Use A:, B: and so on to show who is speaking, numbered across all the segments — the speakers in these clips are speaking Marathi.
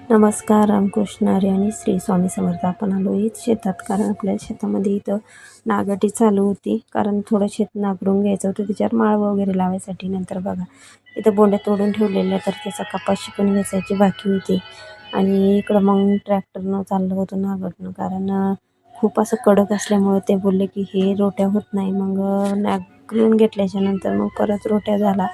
A: नमस्कार, रामकृष्ण हरी आणि श्री स्वामी समर्थ. आपण आलो इथं शेतात, कारण आपल्या शेतामध्ये इथं नागटी चालू होती. कारण थोडं शेत नांगरून घ्यायचं होतं, त्याच्यावर माळवं वगैरे लावायसाठी. नंतर बघा इथं बोंड्या तोडून ठेवलेल्या, तर त्याचा कपाशी पण वेचायची बाकी होती. आणि इकडं मग ट्रॅक्टरनं चाललं होतं नांगरणं, कारण खूप असं कडक असल्यामुळं ते बोलले की हे रोट्या होत नाही. मग नांगरून घेतल्याच्या नंतर मग परत रोट्या झाला,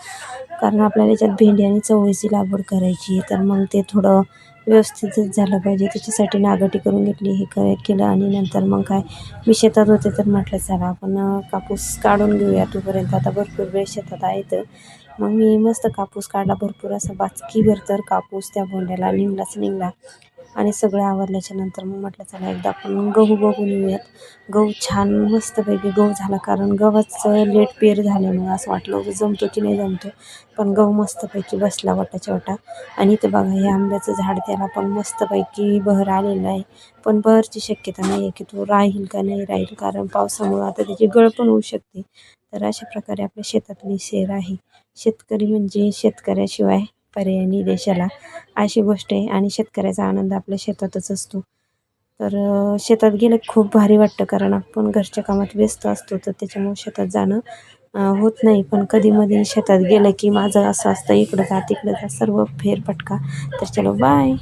A: कारण आपल्याला याच्यात भेंडी आणि चवळीची लागवड करायची. तर मग ते थोडं व्यवस्थितच झालं पाहिजे, त्याच्यासाठी नागटी करून घेतली. हे केलं आणि नंतर मग काय, मी शेतात होते तर म्हटलं चला आपण कापूस काढून घेऊया. तोपर्यंत आता भरपूर वेळ शेतात आहे. तर मग मी मस्त कापूस काढला, भरपूर असा बाचकीभर. तर कापूस त्या बोंड्याला निघला. आणि सगळं आवरल्याच्या नंतर मग म्हटलं चला एकदा आपण गहू बघून येऊयात. गहू छान मस्तपैकी गहू झाला, कारण गव्हाचं लेट पेर झाल्यामुळं असं वाटलं होतं जमतो की नाही जमतो, पण गहू मस्तपैकी बसला वटाच्या वटा. आणि इथं बघा हे आंब्याचं झाड, त्याला पण मस्तपैकी बहर आलेला आहे. पण बहरची शक्यता नाही आहे की तो राहील का नाही राहील, कारण पावसामुळं आता त्याची गळ पण होऊ शकते. तर अशा प्रकारे आपल्या शेतातली सैर आहे. शेतकरी म्हणजे शेतकऱ्याशिवाय पर्याय नाही देशाला, अशी गोष्ट आहे. आणि शेतकऱ्याचा आनंद आपल्या शेतातच असतो. तर शेतात गेलं खूप भारी वाटतं, कारण आपण घरच्या कामात व्यस्त असतो, तर त्याच्यामुळे शेतात जाणं होत नाही. पण कधीमधी शेतात गेलं की माझं असं असतं, इकडं जा तिकडं जा, सर्व फेरफटका. तर चलो बाय.